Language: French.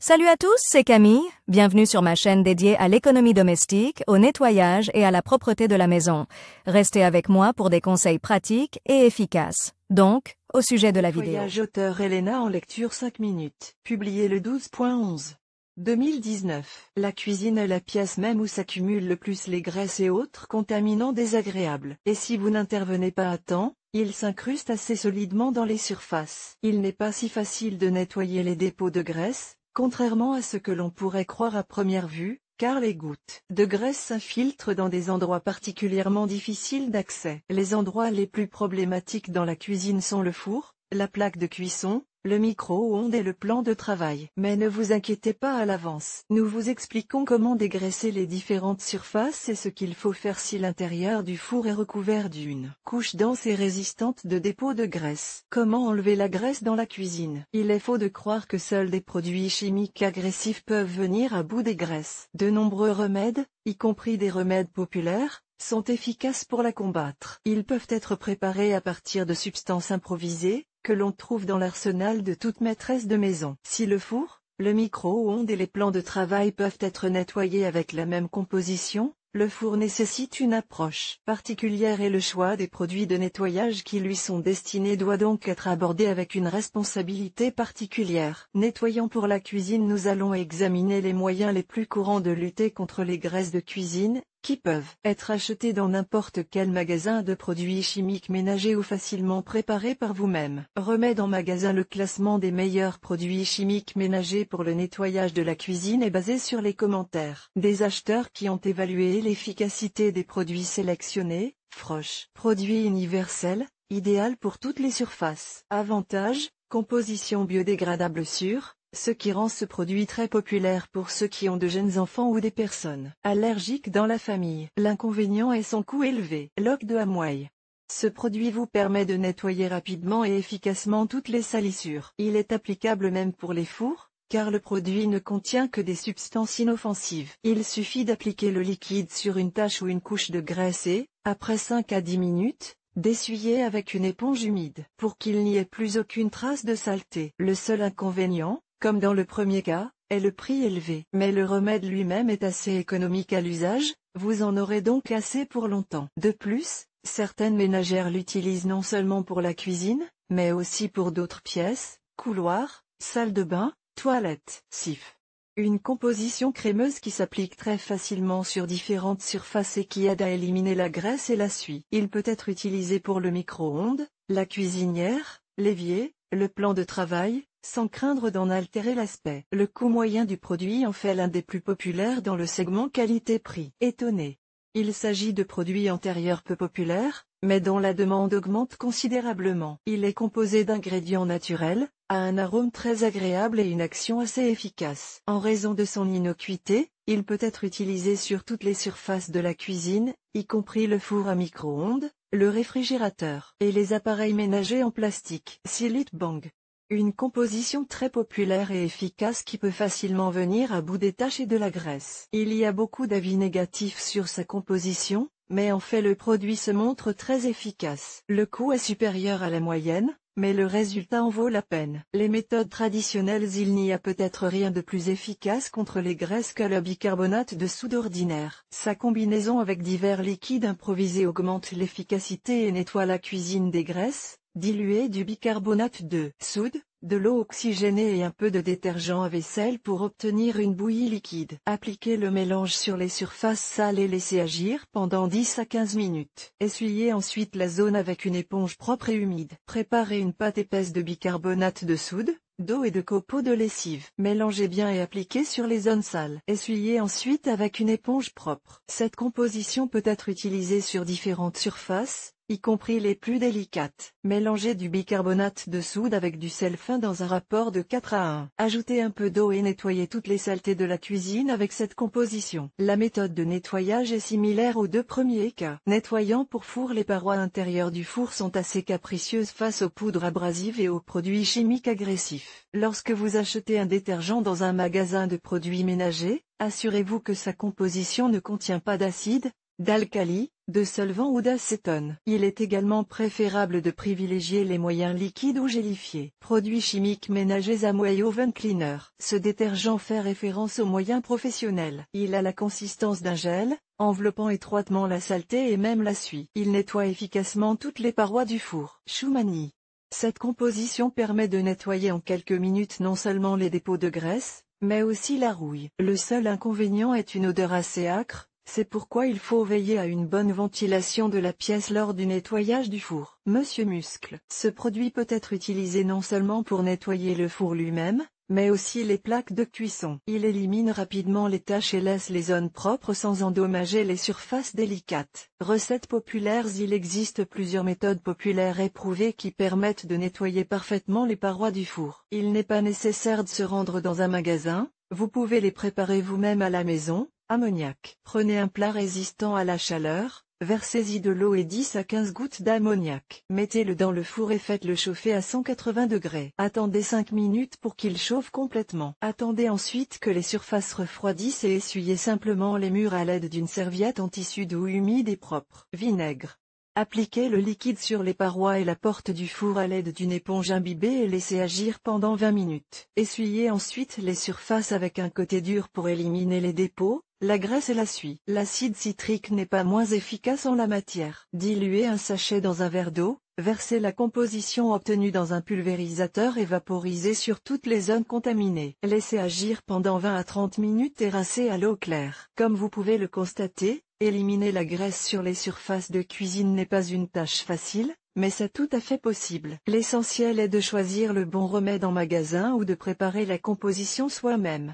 Salut à tous, c'est Camille. Bienvenue sur ma chaîne dédiée à l'économie domestique, au nettoyage et à la propreté de la maison. Restez avec moi pour des conseils pratiques et efficaces. Donc, au sujet de la vidéo. Nettoyage auteur Elena en lecture 5 minutes. Publié le 12.11. 2019. La cuisine est la pièce même où s'accumulent le plus les graisses et autres contaminants désagréables. Et si vous n'intervenez pas à temps, ils s'incrustent assez solidement dans les surfaces. Il n'est pas si facile de nettoyer les dépôts de graisse, contrairement à ce que l'on pourrait croire à première vue, car les gouttes de graisse s'infiltrent dans des endroits particulièrement difficiles d'accès. Les endroits les plus problématiques dans la cuisine sont le four, la plaque de cuisson, le micro-ondes et le plan de travail. Mais ne vous inquiétez pas à l'avance. Nous vous expliquons comment dégraisser les différentes surfaces et ce qu'il faut faire si l'intérieur du four est recouvert d'une couche dense et résistante de dépôts de graisse. Comment enlever la graisse dans la cuisine? Il est faux de croire que seuls des produits chimiques agressifs peuvent venir à bout des graisses. De nombreux remèdes, y compris des remèdes populaires, sont efficaces pour la combattre. Ils peuvent être préparés à partir de substances improvisées, que l'on trouve dans l'arsenal de toute maîtresse de maison. Si le four, le micro-ondes et les plans de travail peuvent être nettoyés avec la même composition, le four nécessite une approche particulière et le choix des produits de nettoyage qui lui sont destinés doit donc être abordé avec une responsabilité particulière. Nettoyant pour la cuisine, nous allons examiner les moyens les plus courants de lutter contre les graisses de cuisine, qui peuvent être achetés dans n'importe quel magasin de produits chimiques ménagers ou facilement préparés par vous-même. Remède en magasin. Le classement des meilleurs produits chimiques ménagers pour le nettoyage de la cuisine est basé sur les commentaires des acheteurs qui ont évalué l'efficacité des produits sélectionnés. Frosch. Produit universel, idéal pour toutes les surfaces. Avantages, composition biodégradable sûre, ce qui rend ce produit très populaire pour ceux qui ont de jeunes enfants ou des personnes allergiques dans la famille. L'inconvénient est son coût élevé. Loc de Hamoy. Ce produit vous permet de nettoyer rapidement et efficacement toutes les salissures. Il est applicable même pour les fours, car le produit ne contient que des substances inoffensives. Il suffit d'appliquer le liquide sur une tache ou une couche de graisse et, après 5 à 10 minutes, d'essuyer avec une éponge humide, pour qu'il n'y ait plus aucune trace de saleté. Le seul inconvénient, comme dans le premier cas, est le prix élevé. Mais le remède lui-même est assez économique à l'usage, vous en aurez donc assez pour longtemps. De plus, certaines ménagères l'utilisent non seulement pour la cuisine, mais aussi pour d'autres pièces, couloirs, salle de bain, toilettes. Sif. Une composition crémeuse qui s'applique très facilement sur différentes surfaces et qui aide à éliminer la graisse et la suie. Il peut être utilisé pour le micro-ondes, la cuisinière, l'évier, le plan de travail, sans craindre d'en altérer l'aspect. Le coût moyen du produit en fait l'un des plus populaires dans le segment qualité-prix. Étonné. Il s'agit de produits antérieurs peu populaires, mais dont la demande augmente considérablement. Il est composé d'ingrédients naturels, a un arôme très agréable et une action assez efficace. En raison de son innocuité, il peut être utilisé sur toutes les surfaces de la cuisine, y compris le four à micro-ondes, le réfrigérateur et les appareils ménagers en plastique. Silite Bang. Une composition très populaire et efficace qui peut facilement venir à bout des taches et de la graisse. Il y a beaucoup d'avis négatifs sur sa composition, mais en fait le produit se montre très efficace. Le coût est supérieur à la moyenne, mais le résultat en vaut la peine. Les méthodes traditionnelles. Il n'y a peut-être rien de plus efficace contre les graisses que le bicarbonate de soude ordinaire. Sa combinaison avec divers liquides improvisés augmente l'efficacité et nettoie la cuisine des graisses. Diluer du bicarbonate de soude, de l'eau oxygénée et un peu de détergent à vaisselle pour obtenir une bouillie liquide. Appliquez le mélange sur les surfaces sales et laissez agir pendant 10 à 15 minutes. Essuyez ensuite la zone avec une éponge propre et humide. Préparez une pâte épaisse de bicarbonate de soude, d'eau et de copeaux de lessive. Mélangez bien et appliquez sur les zones sales. Essuyez ensuite avec une éponge propre. Cette composition peut être utilisée sur différentes surfaces, y compris les plus délicates. Mélangez du bicarbonate de soude avec du sel fin dans un rapport de 4 à 1. Ajoutez un peu d'eau et nettoyez toutes les saletés de la cuisine avec cette composition. La méthode de nettoyage est similaire aux deux premiers cas. Nettoyant pour four. Les parois intérieures du four sont assez capricieuses face aux poudres abrasives et aux produits chimiques agressifs. Lorsque vous achetez un détergent dans un magasin de produits ménagers, assurez-vous que sa composition ne contient pas d'acide, d'alcali, de solvant ou d'acétone. Il est également préférable de privilégier les moyens liquides ou gélifiés. Produits chimiques ménagers Amway Oven Cleaner. Ce détergent fait référence aux moyens professionnels. Il a la consistance d'un gel, enveloppant étroitement la saleté et même la suie. Il nettoie efficacement toutes les parois du four. Shumani. Cette composition permet de nettoyer en quelques minutes non seulement les dépôts de graisse, mais aussi la rouille. Le seul inconvénient est une odeur assez âcre, c'est pourquoi il faut veiller à une bonne ventilation de la pièce lors du nettoyage du four. Monsieur Muscle. Ce produit peut être utilisé non seulement pour nettoyer le four lui-même, mais aussi les plaques de cuisson. Il élimine rapidement les taches et laisse les zones propres sans endommager les surfaces délicates. Recettes populaires. Il existe plusieurs méthodes populaires éprouvées qui permettent de nettoyer parfaitement les parois du four. Il n'est pas nécessaire de se rendre dans un magasin, vous pouvez les préparer vous-même à la maison. Ammoniac. Prenez un plat résistant à la chaleur, versez-y de l'eau et 10 à 15 gouttes d'ammoniac. Mettez-le dans le four et faites-le chauffer à 180 degrés. Attendez 5 minutes pour qu'il chauffe complètement. Attendez ensuite que les surfaces refroidissent et essuyez simplement les murs à l'aide d'une serviette en tissu doux humide et propre. Vinaigre. Appliquez le liquide sur les parois et la porte du four à l'aide d'une éponge imbibée et laissez agir pendant 20 minutes. Essuyez ensuite les surfaces avec un côté dur pour éliminer les dépôts, la graisse et la suie. L'acide citrique n'est pas moins efficace en la matière. Diluez un sachet dans un verre d'eau, versez la composition obtenue dans un pulvérisateur et vaporisez sur toutes les zones contaminées. Laissez agir pendant 20 à 30 minutes et rincez à l'eau claire. Comme vous pouvez le constater, éliminer la graisse sur les surfaces de cuisine n'est pas une tâche facile, mais c'est tout à fait possible. L'essentiel est de choisir le bon remède en magasin ou de préparer la composition soi-même.